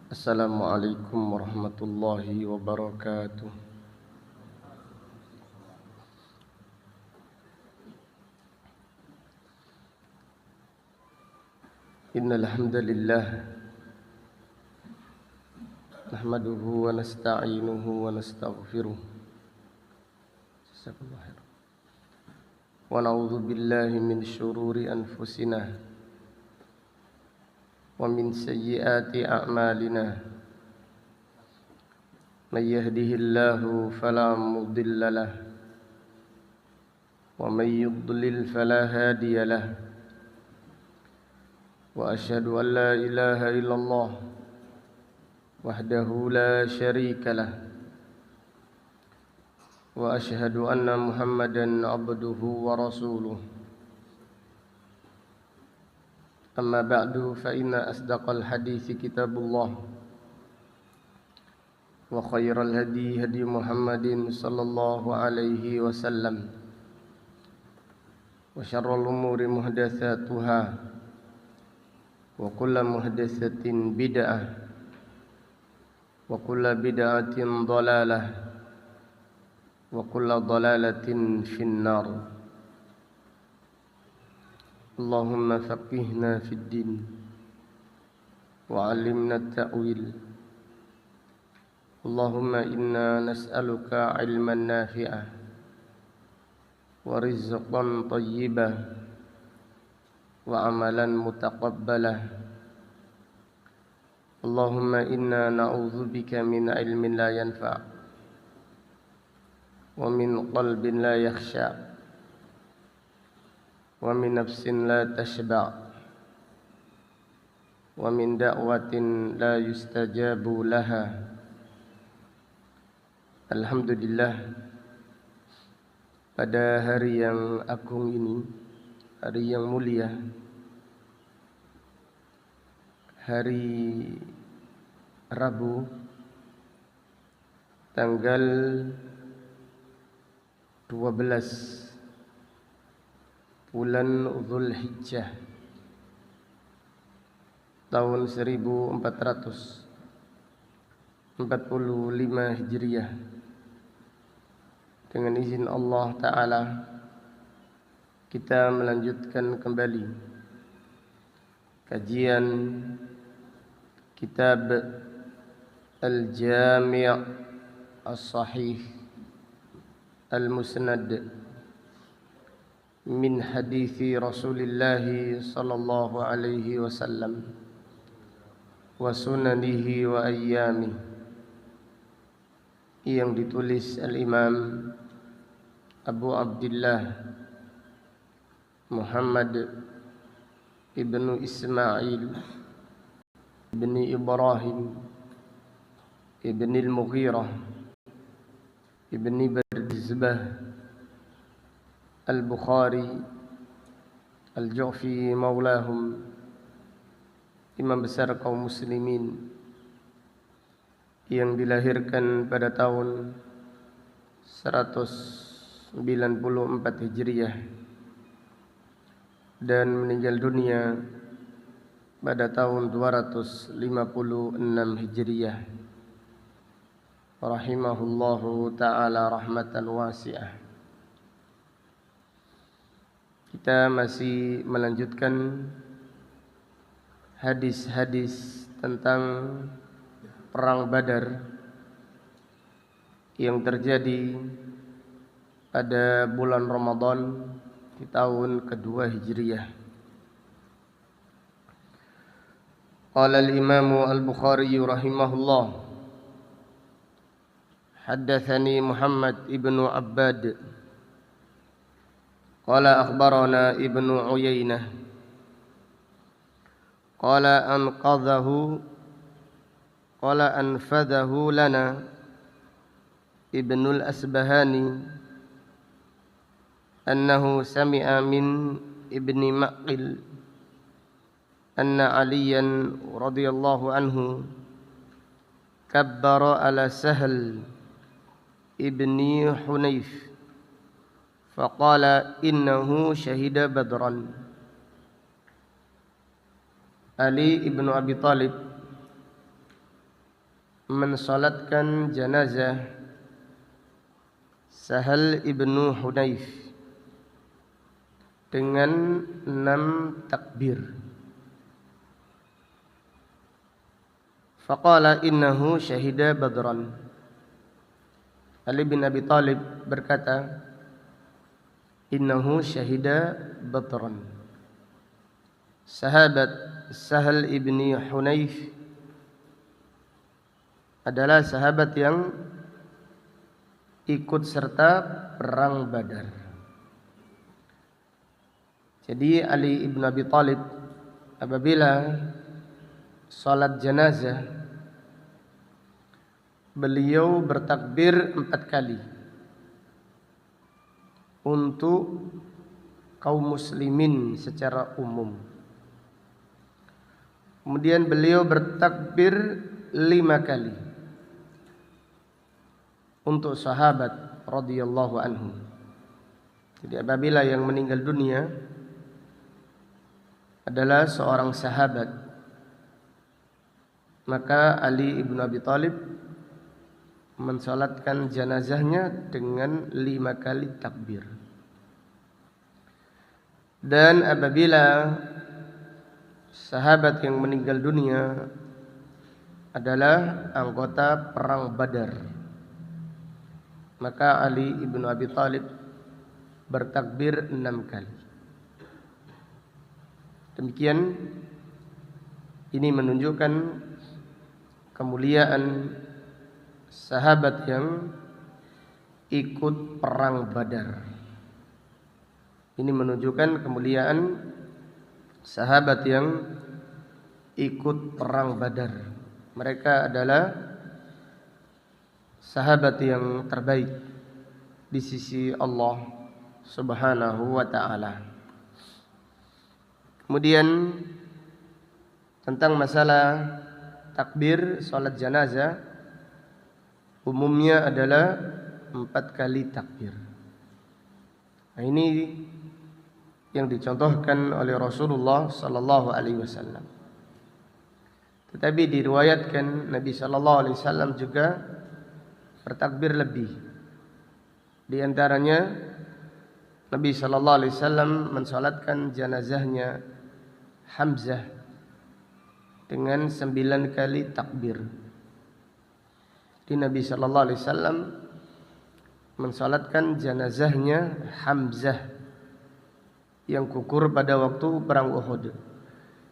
Assalamualaikum warahmatullahi wabarakatuh. Innal hamdalillah nahmaduhu wa nasta'inuhu wa nastaghfiruh. Wa na'udzu billahi min syururi anfusina wa min sayyiati a'malina. May yahdihillahu fala mudilla lahu wa may yudlil fala hadiya lahu. Wa asyhadu an la ilaha illallah wahdahu la syarika lah. Wa asyhadu anna Muhammadan abduhu wa rasuluh. Amma ba'du fa inna asdaqal hadithi kitabullah wa khairal hadi hadi Muhammadin sallallahu alaihi wasallam wa syarrul umuri muhdatsatuha wa kullu muhdatsatin bid'ah wa kullu bid'atin dhalalah wa kullu dhalalatin finnar. Allahumma faqihna fid din wa 'allimna at-ta'wil. Allahumma inna nas'aluka 'ilman nafi'ah wa rizqan thayyibah wa amalan mutaqabbalah. Allahumma inna na'udzubika min ilmin la yanfa' wa min qalbin la yakhsha' wa min nafsin la tashba' wa min da'watin la yustajabu laha. Alhamdulillah, pada hari yang agung ini, hari yang mulia, hari Rabu tanggal 12 bulan Dzulhijjah tahun 1445 Hijriah. Dengan izin Allah Ta'ala, kita melanjutkan kembali kajian kitab Al-Jami' As-Sahih Al-Musnad min hadithi Rasulillah sallallahu alaihi wasallam wa sunanihi wa ayyamih, yang ditulis Al-Imam Abu Abdullah Muhammad ibnu Ismail ibni Ibrahim ibni Al-Mughirah ibni Bardizbah Al-Bukhari Al-Ju'fi maulahum, imam besar kaum muslimin, yang dilahirkan pada tahun 194 Hijriah dan meninggal dunia pada tahun 256 Hijriah, rahimahullahu ta'ala rahmatan wasi'ah. Kita masih melanjutkan hadis-hadis tentang perang Badar yang terjadi pada bulan Ramadan di tahun kedua Hijriah. Qala al-Imam Al-Bukhari rahimahullah, haddatsani Muhammad ibnu Abbad qala akhbarana Ibnu Uyainah qala anfadahu lana Ibnul Asbahani annahu sami'a min Ibni Maqil anna Aliyan radhiyallahu anhu kabbara ala Sahl ibni Hunayf faqala innahu syahida badran. Ali ibnu Abi Thalib mensalatkan jenazah Sahal ibnu Hunayf dengan 6 takbir. Faqala innahu syahida badran. Ali bin Abi Thalib berkata, innahu syahida badran. Sahabat Sahal ibni Hunayf adalah sahabat yang ikut serta perang Badar. Jadi Ali ibn Abi Thalib apabila salat jenazah, beliau bertakbir 4 kali untuk kaum muslimin secara umum. Kemudian beliau bertakbir 5 kali untuk sahabat radhiyallahu anhum. Jadi apabila yang meninggal dunia adalah seorang sahabat, maka Ali ibn Abi Thalib mensalatkan jenazahnya dengan 5 kali takbir. Dan apabila sahabat yang meninggal dunia adalah anggota perang Badar, maka Ali ibn Abi Thalib bertakbir 6 kali. Demikian ini menunjukkan kemuliaan sahabat yang ikut perang Badar. Ini menunjukkan kemuliaan sahabat yang ikut perang Badar. Mereka adalah sahabat yang terbaik di sisi Allah Subhanahu wa ta'ala. Kemudian tentang masalah takbir salat jenazah, umumnya adalah 4 kali takbir. Nah, ini yang dicontohkan oleh Rasulullah sallallahu alaihi wasallam. Tetapi diriwayatkan Nabi sallallahu alaihi wasallam juga bertakbir lebih. Di antaranya Nabi sallallahu alaihi wasallam mensalatkan jenazahnya Hamzah dengan 9 kali takbir. Di Nabi sallallahu alaihi wasallam mensalatkan jenazahnya Hamzah yang gugur pada waktu perang Uhud.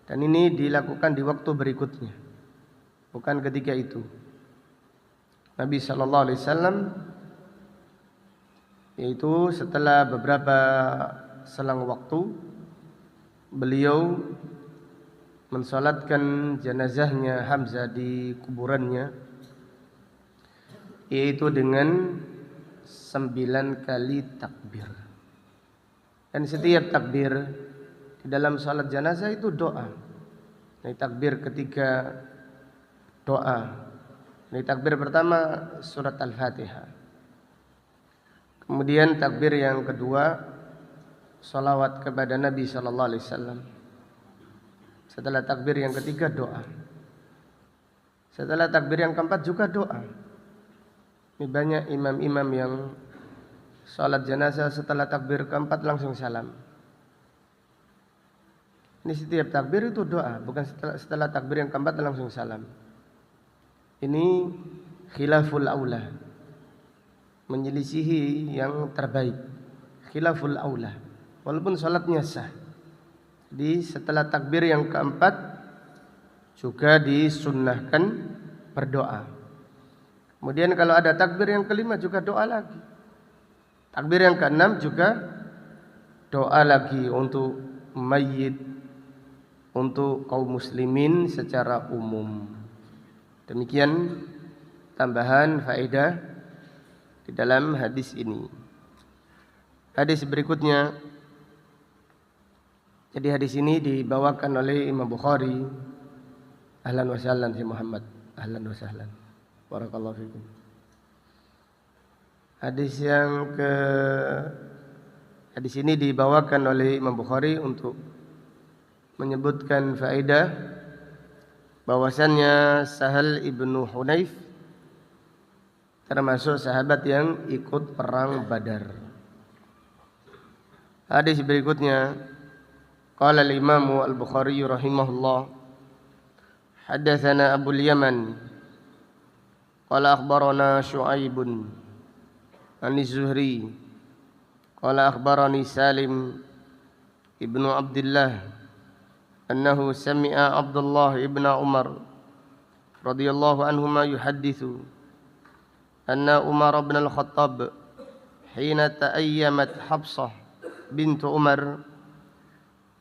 Dan ini dilakukan di waktu berikutnya, bukan ketika itu. Nabi sallallahu alaihi wasallam yaitu setelah beberapa selang waktu beliau mensalatkan jenazahnya Hamzah di kuburannya, yaitu dengan 9 kali takbir. Dan setiap takbir di dalam salat jenazah itu doa. Ini takbir ketiga doa. Ini takbir pertama surat Al-Fatihah. Kemudian takbir yang kedua salawat kepada Nabi sallallahu alaihi wasallam. Setelah takbir yang ketiga doa. Setelah takbir yang keempat juga doa. Ini banyak imam-imam yang salat jenazah setelah takbir keempat langsung salam. Ini setiap takbir itu doa, bukan setelah takbir yang keempat langsung salam. Ini khilaful aula, menyelisihi yang terbaik. Khilaful aula, walaupun salatnya sah. Jadi setelah takbir yang keempat juga disunnahkan berdoa. Kemudian kalau ada takbir yang kelima juga doa lagi. Takbir yang keenam juga doa lagi untuk mayit, untuk kaum muslimin secara umum. Demikian tambahan faedah di dalam hadis ini. Hadis berikutnya, jadi hadis ini dibawakan oleh Imam Bukhari. Ahlan wa sahlan si Muhammad. Ahlan wa sahlan. Barakallahu fikum. Hadis ini dibawakan oleh Imam Bukhari untuk menyebutkan faedah bahwasannya Sahal ibnu Hunayf termasuk sahabat yang ikut perang Badar. Hadis berikutnya, qala al-Imam Al-Bukhari rahimahullah, haddatsana Abu Yaman qala akhbarana Syu'aibun an Zuhri qala akhbarani Salim ibnu Abdullah annahu sami'a Abdullah ibn Umar radhiyallahu anhuma yuhadditsu anna Umar bin Al-Khattab hina ta'ayyamat Hafsah bint Umar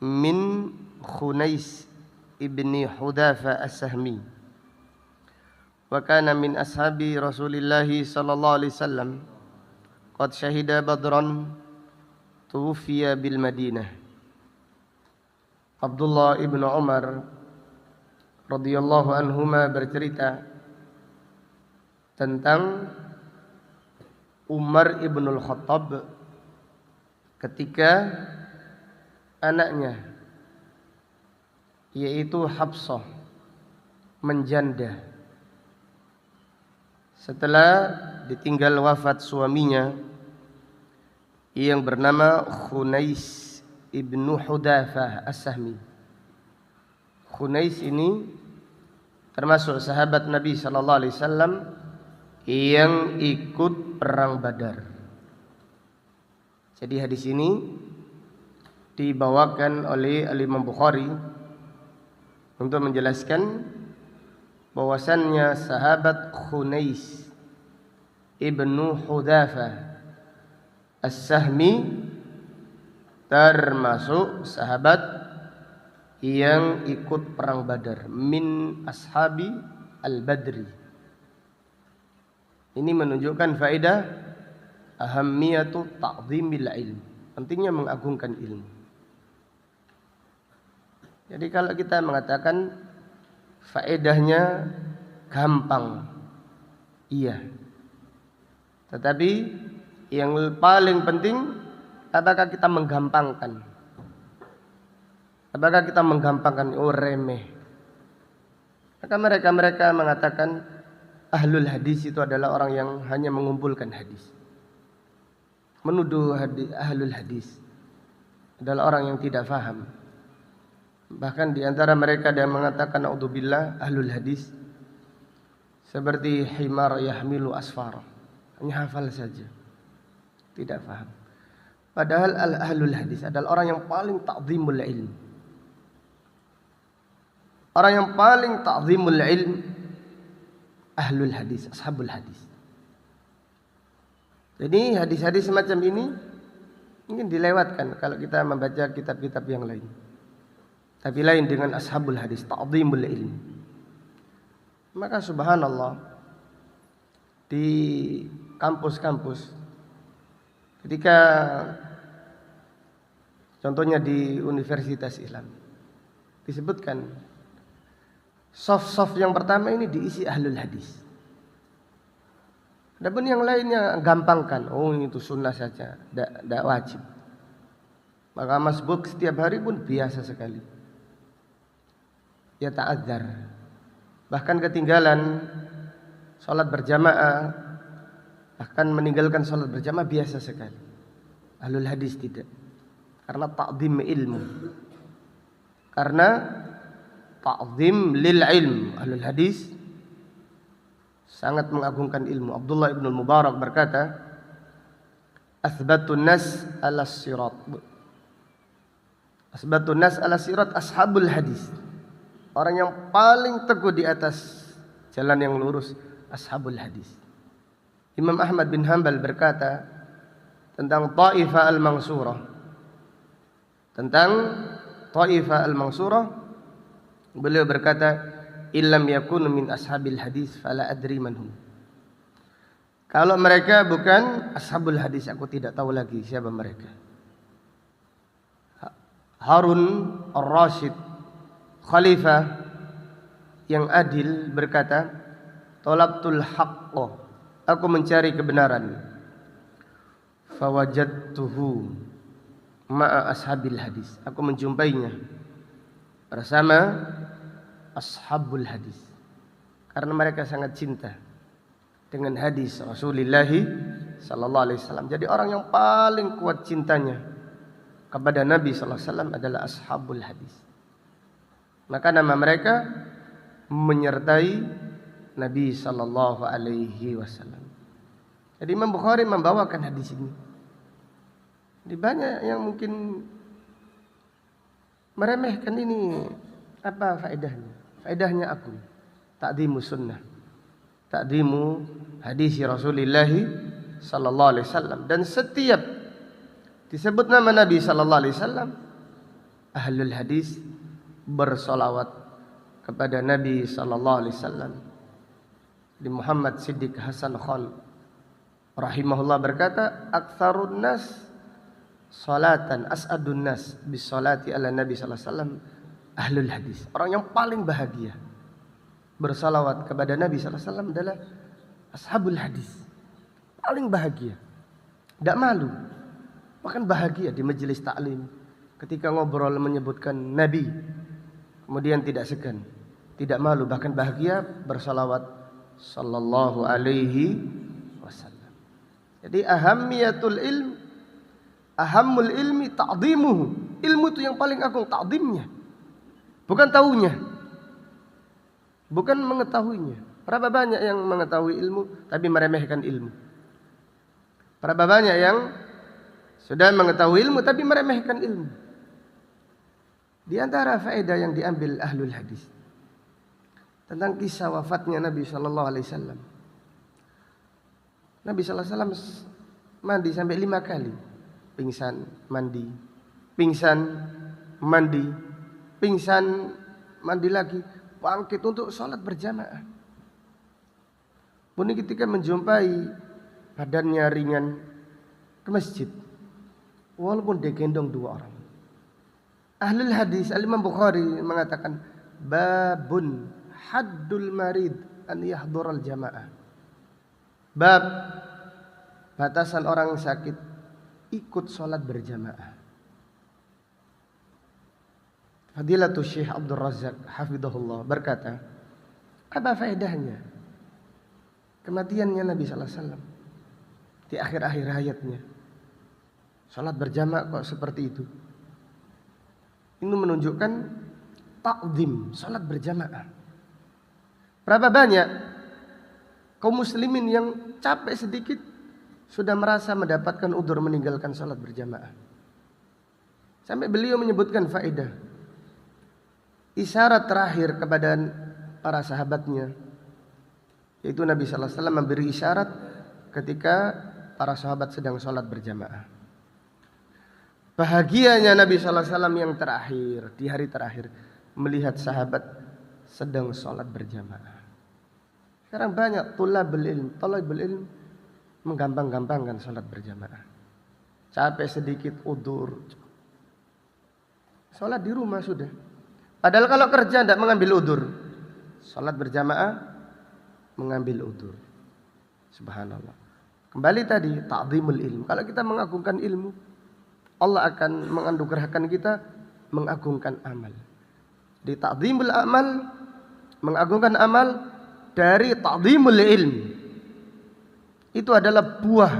min Khunais ibni Hudzafa as-Sahmi wa kana min ashabi Rasulillah sallallahu alaihi wasallam qad syahida Badran tuwfiya bil Madinah. Abdullah ibn Umar radhiyallahu anhuma bercerita tentang Umar ibn al-Khattab ketika anaknya yaitu Hafsah menjanda setelah ditinggal wafat suaminya yang bernama Khunais ibnu Hudzafa as-Sahmi. Khunais ini termasuk sahabat Nabi sallallahu alaihi wasallam yang ikut perang Badar. Jadi hadis ini dibawakan oleh Imam Bukhari untuk menjelaskan bahwasannya sahabat Khunais ibnu Hudzafa as-Sahmi termasuk sahabat yang ikut perang Badar, min ashabi al-Badri. Ini menunjukkan faedah ahammiyatu ta'zimil ilm, pentingnya mengagungkan ilmu. Jadi kalau kita mengatakan faedahnya gampang, iya. Tetapi yang paling penting, apakah kita menggampangkan? Apakah kita menggampangkan? Oh, remeh. Maka mereka mengatakan ahlul hadis itu adalah orang yang hanya mengumpulkan hadis. Menuduh ahlul hadis adalah orang yang tidak faham. Bahkan di antara mereka ada yang mengatakan naudzubillah ahlul hadis seperti himar yahmilu asfar, hanya hafal saja, tidak faham. Padahal ahlul hadis adalah orang yang paling ta'zimul ilm. Orang yang paling ta'zimul ilm ahlul hadis, ashabul hadis. Jadi hadis-hadis semacam ini mungkin dilewatkan kalau kita membaca kitab-kitab yang lain. Tapi lain dengan ashabul hadis, ta'zimul ilm. Maka subhanallah, di kampus-kampus ketika contohnya di Universitas Islam disebutkan soft yang pertama ini diisi ahlul hadis. Adapun yang lainnya gampangkan, oh itu sunnah saja, tidak wajib. Maka masbuk setiap hari pun biasa sekali. Ya ta'adzar. Bahkan ketinggalan sholat berjamaah, bahkan meninggalkan sholat berjamaah biasa sekali. Ahlul hadis tidak. Karena ta'zim ilmu. Karena ta'zim lil ilm. Ahlul hadis sangat mengagungkan ilmu. Abdullah ibn Mubarak berkata, Asbatun nas ala sirat. Asbatun nas ala sirat ashabul hadis. Orang yang paling teguh di atas jalan yang lurus, ashabul hadis. Imam Ahmad bin Hanbal berkata tentang Taifah al-Mansurah. Tentang Taifah al-Mansurah, beliau berkata, illam yakunu min ashabil hadis fala adri manhum. Kalau mereka bukan ashabul hadis, aku tidak tahu lagi siapa mereka. Harun ar-Rasyid, khalifah yang adil, berkata, talabtul haqqo, aku mencari kebenaran, fawajadtuhu ma'a ashabil hadis, aku menjumpainya bersama ashabul hadis. Karena mereka sangat cinta dengan hadis Rasulullah sallallahu alaihi wasallam. Jadi orang yang paling kuat cintanya kepada Nabi sallallahu alaihi wasallam adalah ashabul hadis. Maka nama mereka menyertai Nabi sallallahu alaihi wasallam. Jadi Imam Bukhari membawakan hadis ini. Jadi banyak yang mungkin meremehkan ini. Apa faedahnya? Faedahnya agung. Ta'dhimu sunnah. Ta'dhimu hadis Rasulullah sallallahu alaihi wasallam. Dan setiap disebut nama Nabi sallallahu alaihi wasallam, ahlul hadis bersolawat kepada Nabi sallallahu alaihi wasallam. Di Muhammad Siddiq Hasan Khan rahimahullah berkata, aktsarun nas salatan as'adun nas bis salati ala Nabi sallallahu alaihi wasallam ahlul hadis. Orang yang paling bahagia bersalawat kepada Nabi sallallahu alaihi wasallam adalah ashabul hadis. Paling bahagia. Tidak malu. Bahkan bahagia di majelis taklim ketika ngobrol menyebutkan Nabi. Kemudian tidak segan, tidak malu, bahkan bahagia bersalawat sallallahu alaihi wasallam. Jadi ahammiyatul ilm, ahammul ilmi ta'dhimuhu. Ilmu itu yang paling agung ta'dhimnya. Bukan tahunya. Bukan mengetahuinya. Berapa banyak yang mengetahui ilmu tapi meremehkan ilmu. Berapa banyak yang sudah mengetahui ilmu tapi meremehkan ilmu. Di antara faedah yang diambil ahlul hadis tentang kisah wafatnya Nabi sallallahu alaihi wasallam. Nabi sallallahu alaihi wasallam mandi sampai 5 kali. Pingsan, mandi. Pingsan, mandi. Pingsan, mandi lagi. Bangkit untuk sholat berjamaah. Pun ketika menjumpai badannya ringan ke masjid, walaupun digendong 2 orang. Ahlul hadis Al-Imam Bukhari mengatakan babun haddul marid an yahdural jamaah. Bab batasan orang sakit ikut sholat berjamaah. Fadilatul Syekh Abdul Razak hafizahullah berkata, apa faedahnya kematiannya Nabi sallallahu alaihi wasallam di akhir-akhir hayatnya? Salat berjamaah kok seperti itu? Ini menunjukkan ta'zim salat berjamaah. Berapa banyak kaum muslimin yang capek sedikit sudah merasa mendapatkan udzur meninggalkan salat berjamaah. Sampai beliau menyebutkan faedah. Isyarat terakhir kepada para sahabatnya, yaitu Nabi sallallahu alaihi wasallam memberi isyarat ketika para sahabat sedang salat berjamaah. Bahagianya Nabi sallallahu alaihi wasallam yang terakhir, di hari terakhir, melihat sahabat sedang salat berjamaah. Sekarang banyak talabul ilm menggampang-gampangkan salat berjamaah. Capek sedikit udzur. Salat di rumah sudah. Padahal kalau kerja tidak mengambil udzur. Salat berjamaah mengambil udzur. Subhanallah. Kembali tadi ta'zimul ilm. Kalau kita mengagungkan ilmu, Allah akan menganugerahkan kita mengagungkan amal. Di ta'zimul amal, mengagungkan amal dari ta'zimul ilm. Itu adalah buah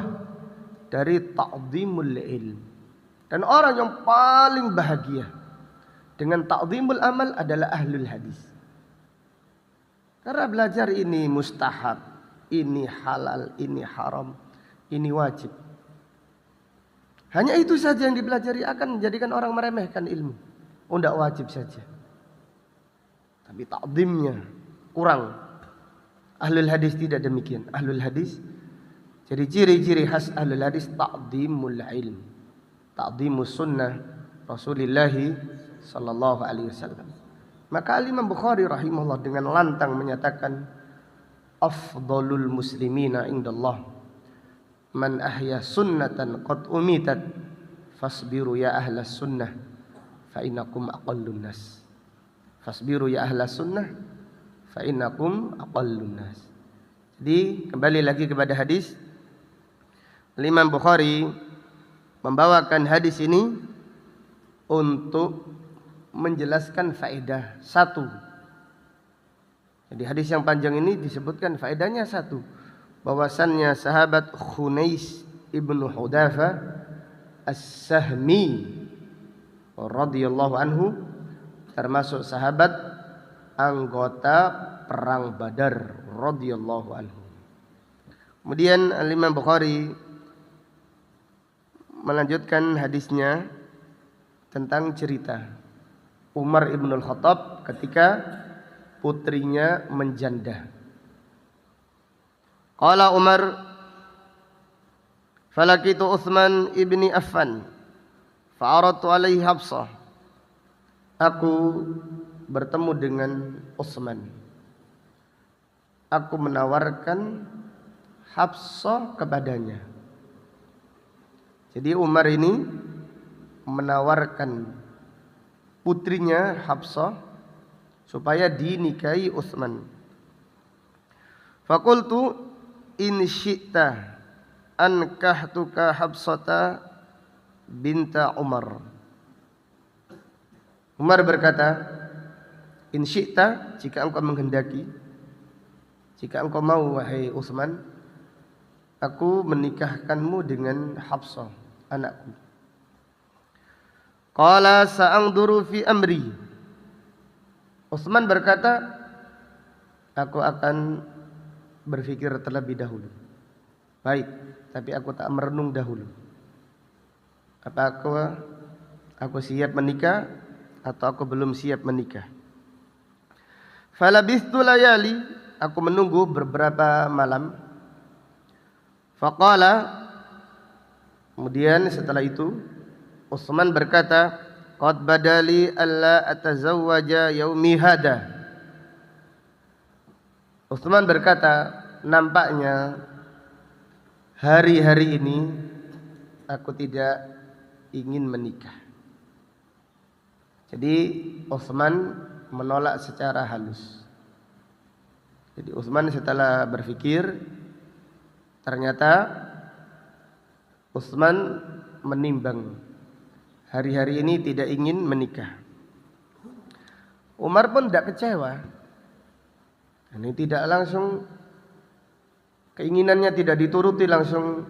dari ta'zimul ilm. Dan orang yang paling bahagia dengan ta'zimul amal adalah ahlul hadis. Karena belajar ini mustahab, ini halal, ini haram, ini wajib. Hanya itu saja yang dipelajari akan menjadikan orang meremehkan ilmu. Oh, tidak wajib saja. Tapi ta'zimnya kurang. Ahlul hadis tidak demikian. Ahlul hadis, jadi ciri-ciri khas ahlul hadis ta'zimul ilm, ta'zimus sunnah Rasulullah sallallahu alaihi wasallam. Maka Imam Bukhari rahimahullah dengan lantang menyatakan afdalul muslimina indallah man ahya sunnatan qad umitat fasbiru ya ahlas sunnah fa innakum aqallun nas. Fasbiru ya ahlas sunnah fa innakum aqallun nas. Jadi kembali lagi kepada hadis, Imam Bukhari membawakan hadis ini untuk menjelaskan faedah. Satu, Jadi hadis yang panjang ini disebutkan faedahnya satu, bahwasannya sahabat Khunais ibnu Hudzafa As-Sahmi radhiyallahu anhu termasuk sahabat anggota perang Badar radhiyallahu anhu. Kemudian Imam Bukhari melanjutkan hadisnya tentang cerita Umar ibn al-Khattab ketika putrinya menjanda. Qala Umar falakitu Utsman ibni Affan fa'aradtu alaihi Hafsah. Aku bertemu dengan Utsman. Aku menawarkan Hafsah kepadanya. Jadi Umar ini menawarkan putrinya Hafsah supaya dinikahi Utsman. Faqultu in syi'ta ankahtuka Hafsata binta Umar. Umar berkata, in syi'ta, jika engkau menghendaki, jika engkau mau wahai Utsman, aku menikahkanmu dengan Hafsah, anakku. Qala sa'angduru fi amri. Utsman berkata, aku akan berpikir terlebih dahulu. Baik, tapi aku tak merenung dahulu. Apa aku siap menikah atau aku belum siap menikah? Falabithtu layali, aku menunggu beberapa malam. Faqala, kemudian setelah itu Utsman berkata, qad badali alla atazawwaja yaumi hada. Utsman berkata, nampaknya hari-hari ini aku tidak ingin menikah. Jadi Utsman menolak secara halus. Jadi Utsman setelah berpikir, ternyata Utsman menimbang hari-hari ini tidak ingin menikah. Umar pun tidak kecewa. Ini tidak langsung, keinginannya tidak dituruti langsung.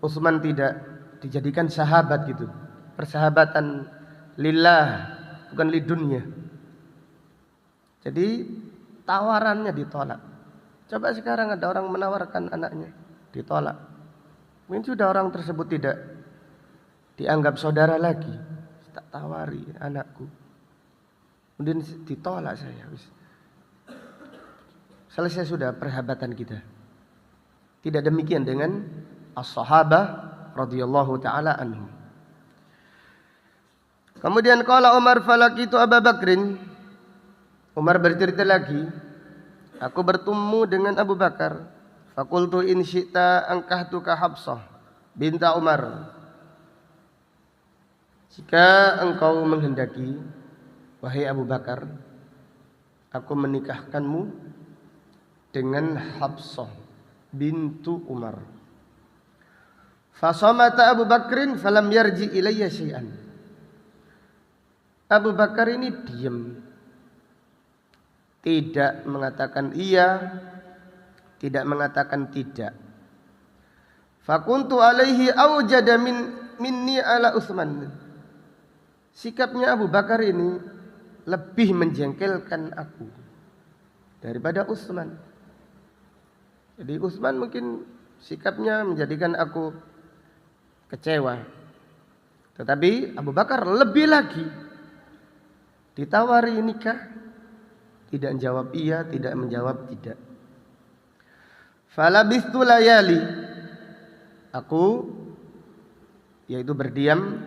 Utsman tidak dijadikan sahabat gitu. Persahabatan lillah, bukan lidunya. Jadi tawarannya ditolak. Coba sekarang ada orang menawarkan anaknya, ditolak. Mungkin sudah orang tersebut tidak dianggap saudara lagi. Tak tawari anakku, kemudian ditolak saya. Selesai sudah persahabatan kita. Tidak demikian dengan as-sahabah radhiyallahu taala anhum. Kemudian qala Umar falakitu Abu Bakrin. Umar bercerita lagi, aku bertemu dengan Abu Bakar. Faqultu in syi'ta ankahtuka Hafsah binta Umar. Jika engkau menghendaki, wahai Abu Bakar, aku menikahkanmu dengan Hafsah bintu Umar. Fasamata Abu Bakrin falam yarji ilayya syai'an. Abu Bakar ini diam, tidak mengatakan iya, tidak mengatakan tidak. Fakuntu alaihi aujada minni ala Utsman. Sikapnya Abu Bakar ini lebih menjengkelkan aku daripada Utsman. Jadi Utsman mungkin sikapnya menjadikan aku kecewa. Tetapi Abu Bakar lebih lagi. Ditawari nikah, tidak menjawab iya, tidak menjawab tidak. Falabithtu layali. Aku yaitu berdiam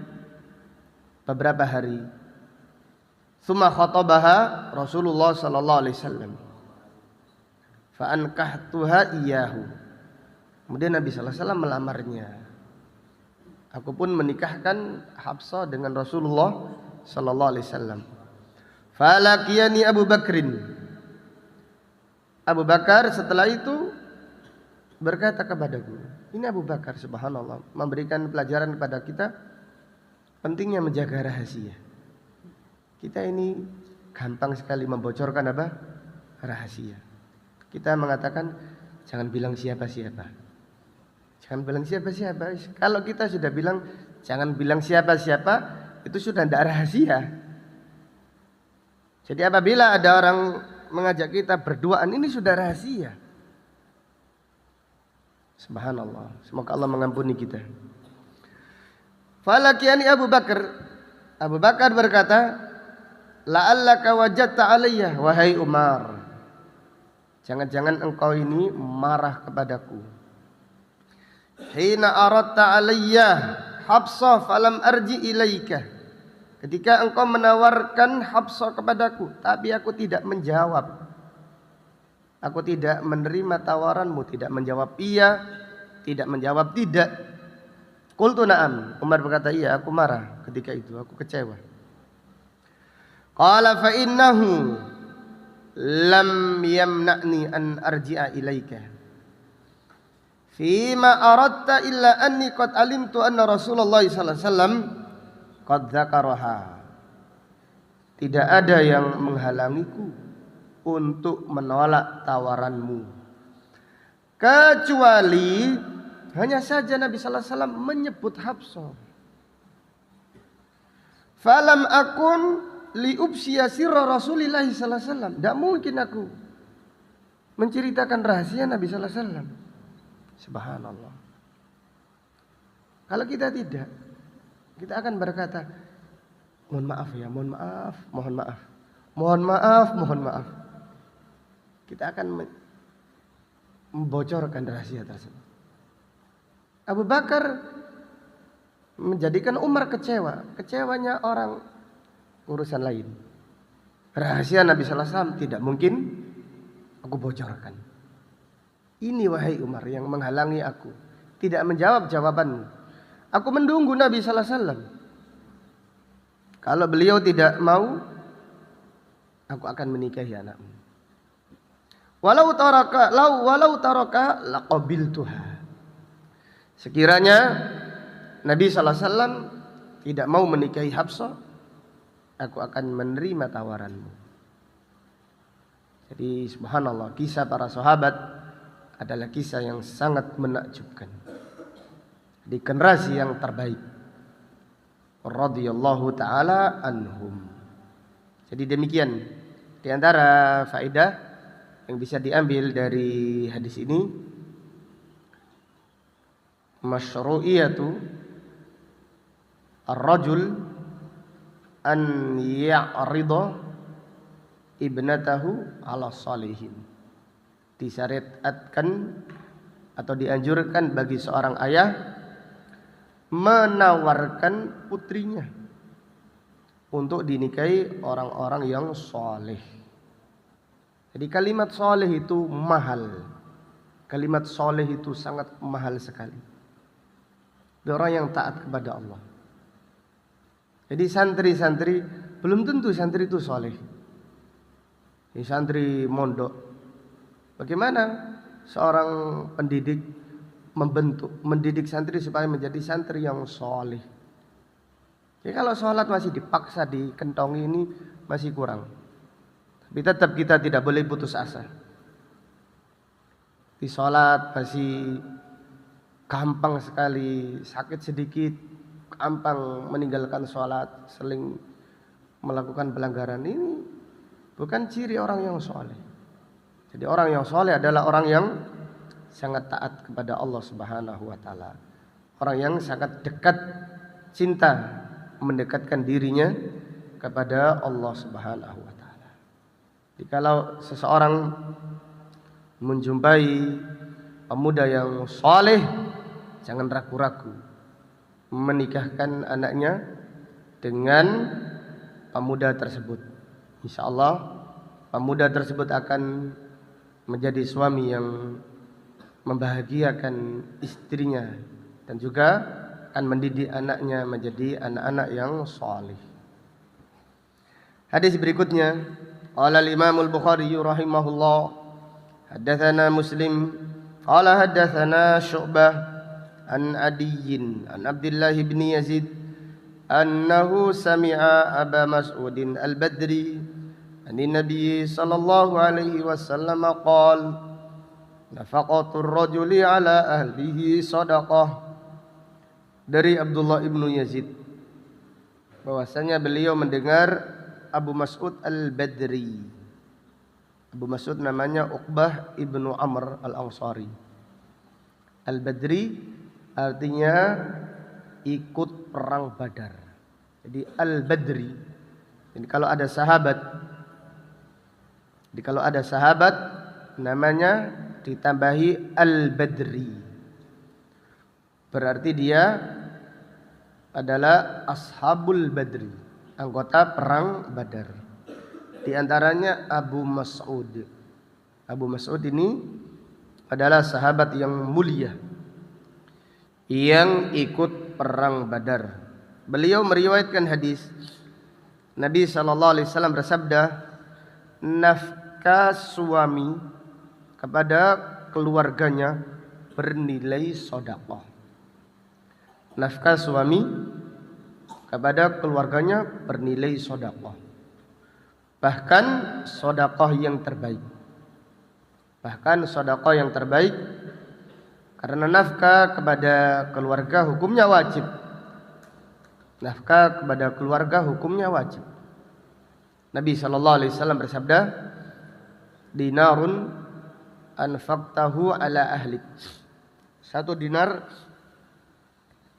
beberapa hari. Tsumma khatabaha Rasulullah sallallahu alaihi wasallam. Fa ankahtuha iyyahu. Kemudian Nabi sallallahu alaihi wasallam melamarnya. Aku pun menikahkan Hafsah dengan Rasulullah sallallahu alaihi wasallam. Falaqiyani Abu Bakrin. Abu Bakar setelah itu berkata kepadaku, ini Abu Bakar subhanallah memberikan pelajaran kepada kita pentingnya menjaga rahasia. Kita ini gampang sekali membocorkan apa? rahasia. Kita mengatakan jangan bilang siapa-siapa. Jangan bilang siapa-siapa. Kalau kita sudah bilang jangan bilang siapa-siapa, itu sudah tidak rahasia. Jadi apabila ada orang mengajak kita berduaan, ini sudah rahasia. Subhanallah. Semoga Allah mengampuni kita. Falakiyani Abu Bakar. Abu Bakar berkata, la'allaka wajadta alayya wahai Umar. Jangan-jangan engkau ini marah kepadaku. Hina aradta alayya Hafsah falam arji ilaika. Ketika engkau menawarkan Hafsah kepadaku, tapi aku tidak menjawab. Aku tidak menerima tawaranmu, tidak menjawab iya, tidak menjawab tidak. Qultu na'am. Umar berkata, iya, aku marah ketika itu, aku kecewa. Qala fa innahu lam yamna'ni an arji'a ilaika fima aradta illa anni qad alimtu anna Rasulullah sallallahu alaihi wasallam qad dzakaraha. Tidak ada yang menghalangiku untuk menolak tawaranmu, kecuali hanya saja Nabi sallallahu alaihi wasallam menyebut Hafsah. Falam akun liubsiya sirra Rasulillah sallallahu alaihi wasallam. Tidak mungkin aku menceritakan rahasia Nabi sallallahu alaihi wasallam. Subhanallah. Kalau kita tidak, kita akan berkata, mohon maaf ya, mohon maaf, mohon maaf, mohon maaf, mohon maaf. Kita akan membocorkan rahasia tersebut. Abu Bakar menjadikan Umar kecewa. Kecewanya orang urusan lain. Rahasia Nabi sallallahu alaihi wasallam tidak mungkin aku bocorkan. Ini wahai Umar yang menghalangi aku tidak menjawab jawabanmu. Aku menunggu Nabi sallallahu alaihi wasallam. Kalau beliau tidak mau, aku akan menikahi anakmu. Walau taraka laqabiltuha. Sekiranya Nabi sallallahu alaihi wasallam tidak mau menikahi Hafsah, aku akan menerima tawaranmu. Jadi subhanallah, kisah para sahabat adalah kisah yang sangat menakjubkan di generasi yang terbaik radhiyallahu taala anhum. Jadi demikian di antara faedah yang bisa diambil dari hadis ini, masyru'iyatu ar-rajul an ya'rida ibnatahu ala salihin. Disyariatkan atau dianjurkan bagi seorang ayah menawarkan putrinya untuk dinikahi orang-orang yang soleh. Jadi kalimat soleh itu mahal. Kalimat soleh itu sangat mahal sekali. Orang yang taat kepada Allah. Jadi santri-santri belum tentu santri itu soleh. Ini santri mondok. Bagaimana seorang pendidik mendidik santri supaya menjadi santri yang soleh? Jadi kalau sholat masih dipaksa dikentongi ini masih kurang. Tapi tetap kita tidak boleh putus asa. Di sholat masih gampang sekali, sakit sedikit, gampang meninggalkan sholat, sering melakukan pelanggaran. Ini bukan ciri orang yang soleh. Jadi orang yang soleh adalah orang yang sangat taat kepada Allah Subhanahu wa taala. Orang yang sangat dekat cinta mendekatkan dirinya kepada Allah Subhanahu wa taala. Jadi kalau seseorang menjumpai pemuda yang soleh, jangan ragu-ragu menikahkan anaknya dengan pemuda tersebut. Insyaallah pemuda tersebut akan menjadi suami yang membahagiakan istrinya dan juga akan mendidik anaknya menjadi anak-anak yang salih. Hadis berikutnya, qala al-Imam al-Bukhari rahimahullah, haddatsana Muslim qala haddatsana Syu'bah an Adiyyin an Abdullah bin Yazid annahu sami'a Aba Mas'udin al-Badri Ani Nabi sallallahu alaihi wasallam qala nafaqatur rajuli ala ahlihi sadaqah. Dari Abdullah ibnu Yazid bahwasanya beliau mendengar Abu Mas'ud al-Badri. Abu Mas'ud namanya Uqbah ibnu Amr al-Ansari. Al-Badri artinya ikut perang Badar. Jadi Al-Badri. Jadi kalau ada sahabat namanya ditambahi Al-Badri. Berarti dia adalah Ashabul Badri, anggota perang Badar. Di antaranya Abu Mas'ud. Abu Mas'ud ini adalah sahabat yang mulia yang ikut perang Badar. Beliau meriwayatkan hadis Nabi sallallahu alaihi wasallam bersabda, nafkah suami kepada keluarganya bernilai sedekah. Nafkah suami kepada keluarganya bernilai sedekah. Bahkan sedekah yang terbaik. Karena nafkah kepada keluarga hukumnya wajib. Nafkah kepada keluarga hukumnya wajib. Nabi sallallahu alaihi wasallam bersabda, dinarun anfaqtahu ala ahlik. 1 dinar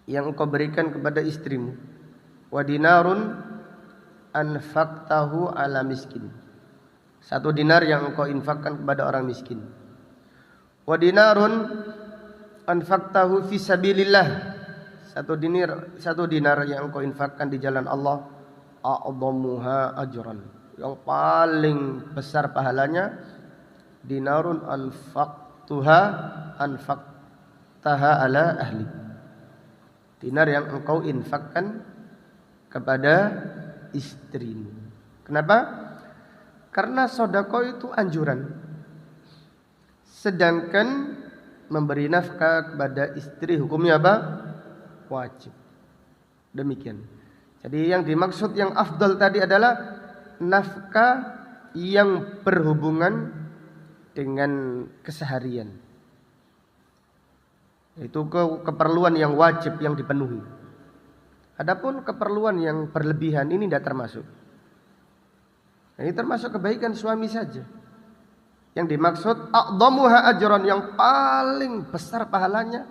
yang engkau berikan kepada istrimu. Wa dinarun anfaqtahu ala miskin. 1 dinar yang engkau infakkan kepada orang miskin. Wa dinarun anfaqtahu fi sabilillah. 1 dinar yang engkau infakkan di jalan Allah, a'dhamuha ajran. Yang paling besar pahalanya dinarun anfaqtaha ala ahli. Dinar yang engkau infakkan kepada istrimu. Kenapa? Karena sedekah itu anjuran. Sedangkan memberi nafkah kepada istri hukumnya apa? Wajib. Demikian. Jadi yang dimaksud yang afdal tadi adalah nafkah yang berhubungan dengan keseharian. Itu keperluan yang wajib yang dipenuhi. Adapun keperluan yang berlebihan ini tidak termasuk. Ini termasuk kebaikan suami saja. Yang dimaksud a'dhamuha ajran, yang paling besar pahalanya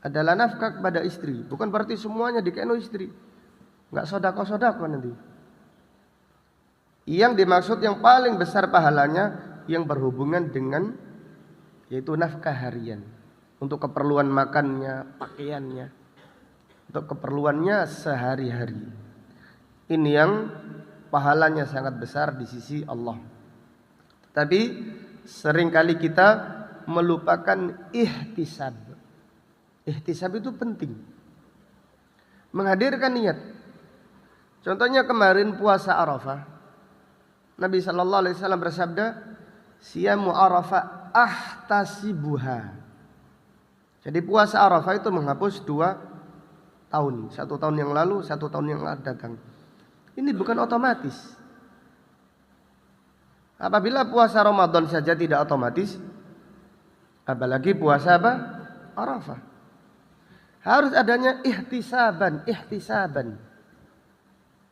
adalah nafkah kepada istri. Bukan berarti semuanya dikeno istri. Enggak sedekah nanti. Yang dimaksud yang paling besar pahalanya yang berhubungan dengan yaitu nafkah harian. Untuk keperluan makannya, pakaiannya, untuk keperluannya sehari-hari. Ini yang pahalanya sangat besar di sisi Allah. Tapi seringkali kita melupakan ihtisab. Ihtisab itu penting. Menghadirkan niat. Contohnya kemarin puasa Arafah. Nabi sallallahu alaihi wasallam bersabda, "Siyamu Arafah ahtasibuha." Jadi puasa Arafah itu menghapus 2 tahun. 1 tahun yang lalu, 1 tahun yang akan datang. Ini bukan otomatis. Apabila puasa Ramadan saja tidak otomatis, apalagi puasa apa? Arafah. Harus adanya ihtisaban.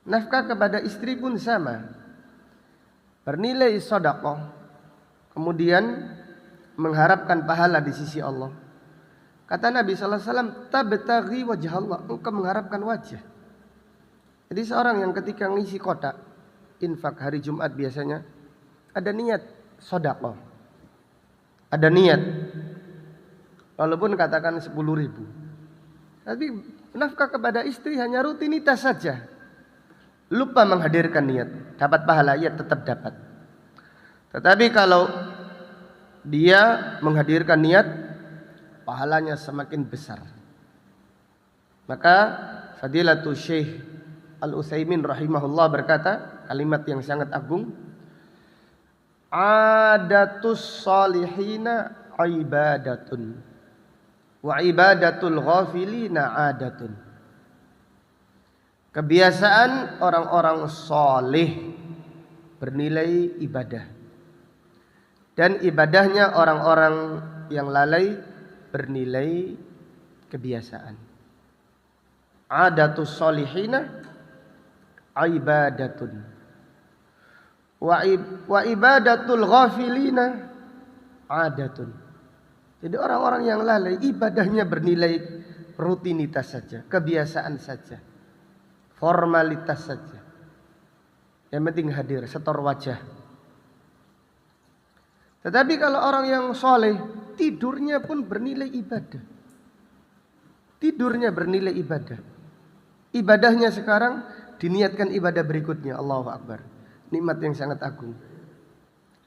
Nafkah kepada istri pun sama. Bernilai sedekah. Kemudian mengharapkan pahala di sisi Allah. Kata Nabi sallallahu alaihi wasallam, tabtaghi wajh Allah, engkau mengharapkan wajah. Jadi seorang yang ketika ngisi kotak infak hari Jumat biasanya ada niat sedekah. Ada niat. Walaupun katakan 10.000. Tapi nafkah kepada istri hanya rutinitas saja. Lupa menghadirkan niat, dapat pahala ya tetap dapat. Tetapi kalau dia menghadirkan niat, pahalanya semakin besar. Maka Fadilatul Syekh Al-Utsaimin rahimahullah berkata kalimat yang sangat agung, adatus salihina ibadatun wa ibadatul ghafilina adatun. Kebiasaan orang-orang soleh bernilai ibadah. Dan ibadahnya orang-orang yang lalai bernilai kebiasaan. Adatus solihina ibadatun. Wa ibadatul ghafilina adatun. Jadi orang-orang yang lalai ibadahnya bernilai rutinitas saja, kebiasaan saja, formalitas saja. Yang penting hadir, setor wajah. Tetapi kalau orang yang soleh, tidurnya pun bernilai ibadah. Tidurnya bernilai ibadah. Ibadahnya sekarang diniatkan ibadah berikutnya. Allahu Akbar. Nikmat yang sangat agung.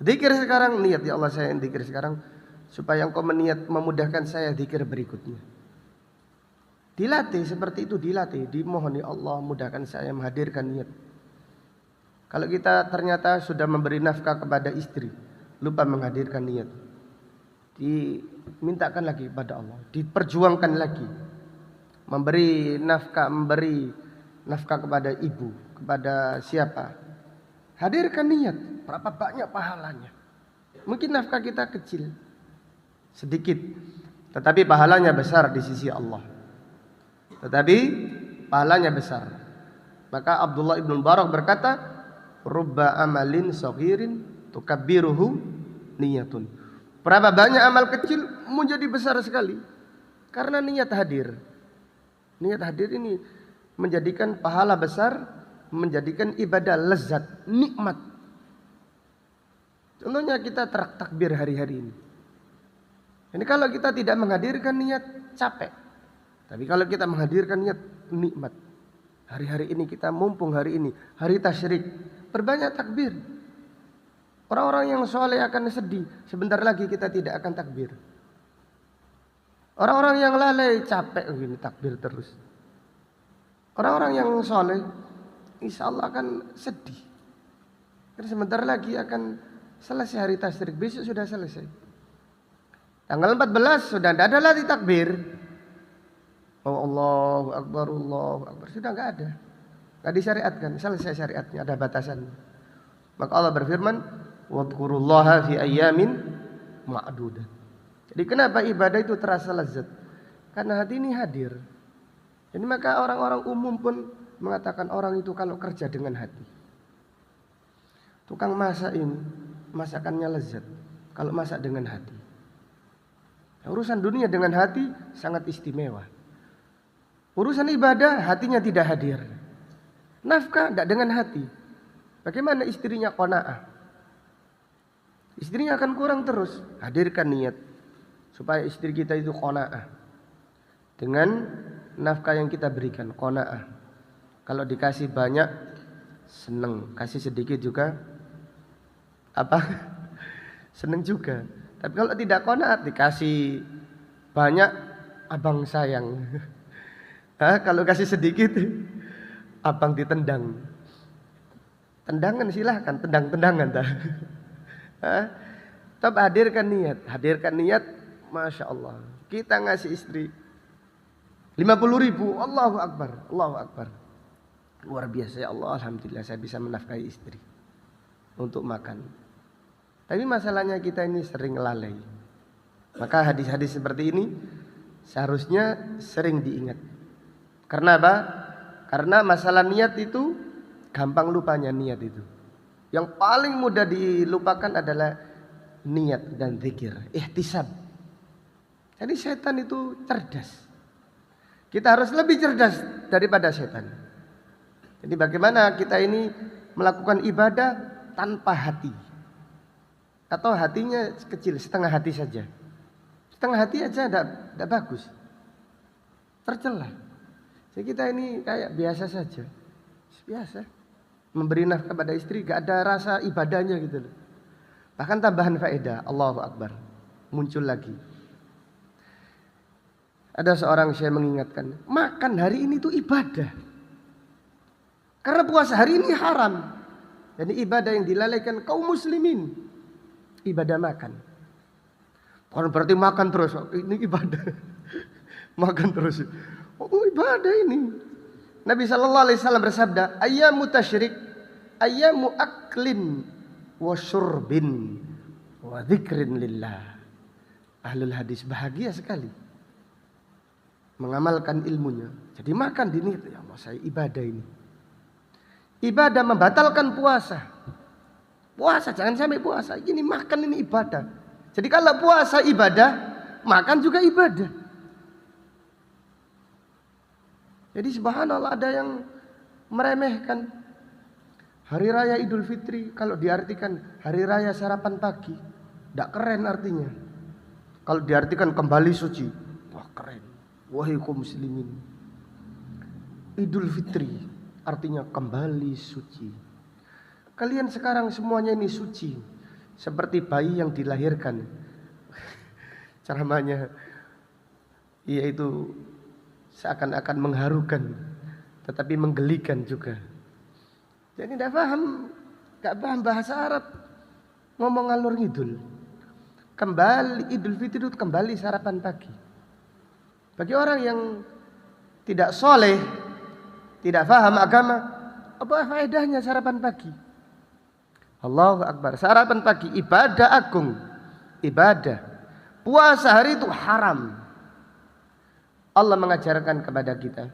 Zikir sekarang, niat ya Allah saya zikir sekarang supaya Engkau memudahkan saya zikir berikutnya. Dilatih seperti itu, dilatih, dimohon ya Allah mudahkan saya menghadirkan niat. Kalau kita ternyata sudah memberi nafkah kepada istri, lupa menghadirkan niat, dimintakan lagi kepada Allah, diperjuangkan lagi, memberi nafkah kepada ibu, kepada siapa, hadirkan niat, berapa banyak pahalanya. Mungkin nafkah kita kecil, sedikit, tetapi pahalanya besar di sisi Allah. Maka Abdullah ibn Mubarak berkata, rubba amalin saghirin tukabbiruhu niyatun. Berapa banyak amal kecil menjadi besar sekali karena niat hadir. Niat hadir ini menjadikan pahala besar, menjadikan ibadah lezat, nikmat. Contohnya kita takbir hari-hari ini. Ini kalau kita tidak menghadirkan niat capek. Tapi kalau kita menghadirkan niat nikmat. Hari-hari ini kita mumpung hari ini, hari tasyrik, perbanyak takbir. Orang-orang yang soleh akan sedih, sebentar lagi kita tidak akan takbir. Orang-orang yang lalai capek begini takbir terus. Orang-orang yang soleh insya Allah akan sedih. Karena sebentar lagi akan selesai hari tasyrik, besok sudah selesai. Tanggal 14 sudah tidak ada lagi takbir. Oh Allahu Akbar, sudah nggak ada, nggak disyariatkan, selesai syariatnya, ada batasannya. Maka Allah berfirman, wadhkurullaha fi ayyamin ma'dudat. Jadi kenapa ibadah itu terasa lezat? Karena hati ini hadir. Jadi maka orang-orang umum pun mengatakan orang itu kalau kerja dengan hati. Tukang masak ini masakannya lezat kalau masak dengan hati. Urusan dunia dengan hati sangat istimewa. Urusan ibadah hatinya tidak hadir. Nafkah tidak dengan hati. Bagaimana istrinya qanaah? Istrinya akan kurang terus. Hadirkan niat supaya istri kita itu qanaah dengan nafkah yang kita berikan, qanaah. Kalau dikasih banyak senang, kasih sedikit juga senang juga. Tapi kalau tidak qanaah, dikasih banyak abang sayang. Kalau kasih sedikit abang ditendang. Tendangan silahkan, tendang-tendangan dah. Tapi hadirkan niat, Masya Allah. Kita ngasih istri 50.000, Allahu Akbar. Luar biasa ya Allah, alhamdulillah saya bisa menafkahi istri untuk makan. Tapi masalahnya kita ini sering lalai. Maka hadis-hadis seperti ini seharusnya sering diingat. Karena apa? Karena masalah niat itu gampang lupanya niat itu. Yang paling mudah dilupakan adalah niat dan zikir, ihtisab. Jadi setan itu cerdas. Kita harus lebih cerdas daripada setan. Jadi bagaimana kita ini melakukan ibadah tanpa hati. Atau hatinya kecil, setengah hati saja. Setengah hati aja tidak bagus. Tercela. Jadi kita ini kayak biasa saja. Biasa. Memberi nafkah kepada istri gak ada rasa ibadahnya gitu loh. Bahkan tambahan faedah, Allahu Akbar. Muncul lagi. Ada seorang syekh mengingatkan, makan hari ini itu ibadah. Karena puasa hari ini haram. Jadi ibadah yang dilalaikan kaum muslimin. Ibadah makan. Bukan berarti makan terus, ini ibadah. Makan terus. Oh ibadah ini. Nabi SAW bersabda, ayyamu tasyrik ayyamu aklin wa syurbin wa dzikrin lillah. Ahlul hadis bahagia sekali mengamalkan ilmunya. Jadi makan di ini, ya Allah saya ibadah ini. Ibadah membatalkan puasa. Puasa jangan sampai puasa. Ini makan ini ibadah. Jadi kalau puasa ibadah, makan juga ibadah. Jadi subhanallah ada yang meremehkan hari raya Idul Fitri. Kalau diartikan hari raya sarapan pagi, tidak keren artinya. Kalau diartikan kembali suci, wah keren. Wahai kaum muslimin, Idul Fitri artinya kembali suci. Kalian sekarang semuanya ini suci, seperti bayi yang dilahirkan. Ceramahnya yaitu seakan-akan mengharukan, tetapi menggelikan juga. Jadi tidak paham bahasa Arab, ngomong ngalur ngidul. Kembali Idul Fitri itu kembali sarapan pagi. Bagi orang yang tidak soleh, tidak paham agama, apa faedahnya sarapan pagi? Allahu Akbar. Sarapan pagi ibadah agung, ibadah. Puasa hari itu haram. Allah mengajarkan kepada kita,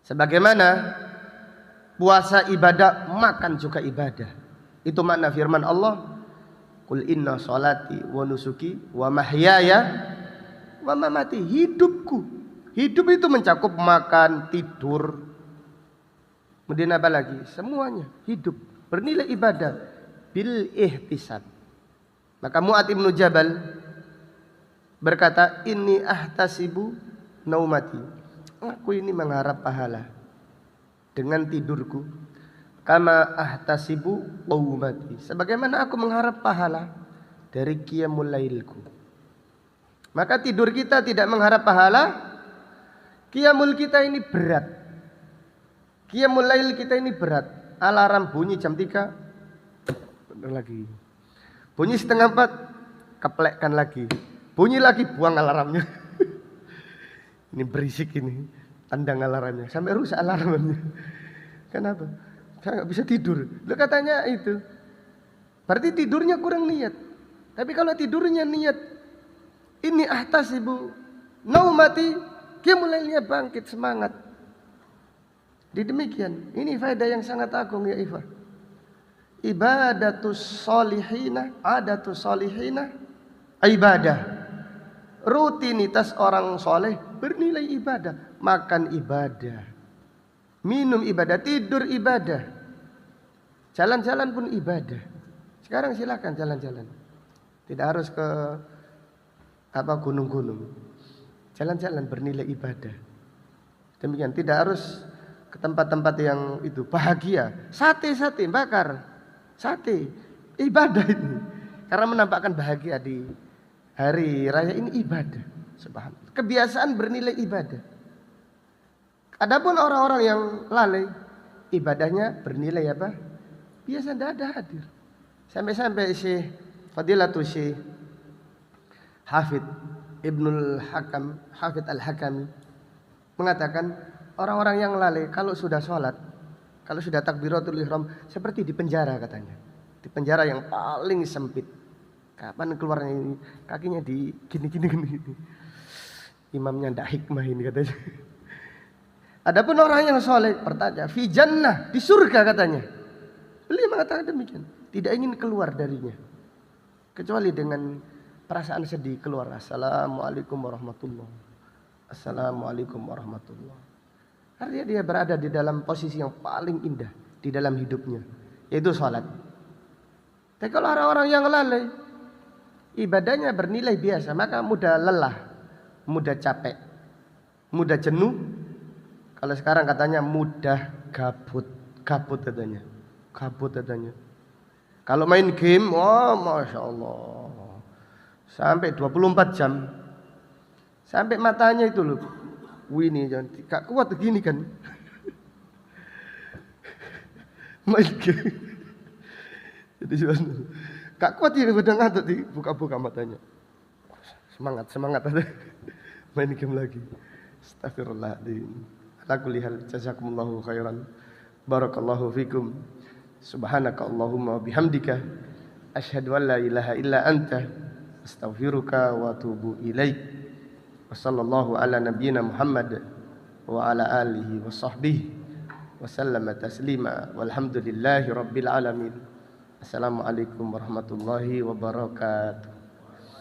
sebagaimana puasa ibadah, makan juga ibadah. Itu makna firman Allah, Qul inna sholati wa nusuki wa mahyaya wa mamati. Hidupku, hidup itu mencakup makan, tidur, kemudian apa lagi? Semuanya hidup bernilai ibadah bil ihtisab. Maka Mu'adz bin Jabal berkata, inni ahtasibu naumati. Aku ini mengharap pahala dengan tidurku. Kama ahtasibu qaumati. Sebagaimana aku mengharap pahala dari qiyamul lailku. Maka tidur kita tidak mengharap pahala, qiyamul kita ini berat. Qiyamul lail kita ini berat. Alarm bunyi jam 3, bener lagi. Bunyi setengah 4, keplekkan lagi. Bunyi lagi, buang alarmnya. Ini berisik ini, tandang alarmnya. Sampai rusak alarmnya. Kenapa? Saya nggak bisa tidur. Lu katanya itu. Berarti tidurnya kurang niat. Tapi kalau tidurnya niat, ini ahtasibu naumati, qiyamulailnya bangkit semangat. Di demikian, ini faedah yang sangat agung ya ikhwah. Ibadatus solihina, adatus solihina, ibadah. Rutinitas orang soleh bernilai ibadah. Makan ibadah, minum ibadah, tidur ibadah, jalan-jalan pun ibadah. Sekarang silakan jalan-jalan, tidak harus ke gunung-gunung. Jalan-jalan bernilai ibadah. Demikian, tidak harus ke tempat-tempat yang itu bahagia. Sate bakar, sate ibadah ini. Karena menampakkan bahagia di hari raya ini ibadah. Subhanallah. Kebiasaan bernilai ibadah. Adapun orang-orang yang lalai, ibadahnya bernilai apa? Biasa tidak ada hadir. Sampai-sampai Syekh Fadilatul Syekh Hafid Ibnul Hakam, Hafid Al-Hakami mengatakan, orang-orang yang lalai kalau sudah sholat, kalau sudah takbiratul ihram, seperti di penjara katanya. Di penjara yang paling sempit. Kapan keluarnya ini? Kakinya di gini. Imamnya ndak hikmah ini katanya. Adapun orang yang soleh bertanya, fi jannah, di surga katanya. Beliau mengatakan demikian, tidak ingin keluar darinya kecuali dengan perasaan sedih keluar. Assalamualaikum warahmatullahi. Assalamualaikum warahmatullahi. Artinya dia berada di dalam posisi yang paling indah di dalam hidupnya, yaitu sholat. Tapi kalau orang-orang yang lalai, ibadahnya bernilai biasa, maka mudah lelah, mudah capek, mudah jenuh. Kalau sekarang katanya mudah gabut katanya. Kalau main game, oh masya Allah, sampai 24 jam, sampai matanya itu loh, ini jangan gak kuat begini kan, main game. Jadi gak kuat ini udah ngantuk, buka-buka matanya, semangat ada main game lagi. Astagfirullahaladzim. Ala kulli hal, jazakumullahu khairan, barakallahu fikum. Subhanaka Allahumma wa bihamdika asyhadu an la ilaha illa anta astaghfiruka wa atubu ilaik. Wa sallallahu ala nabiyyina Muhammad wa ala alihi wa sahbihi wa sallama taslima walhamdulillahi rabbil alamin. Assalamualaikum warahmatullahi wabarakatuh.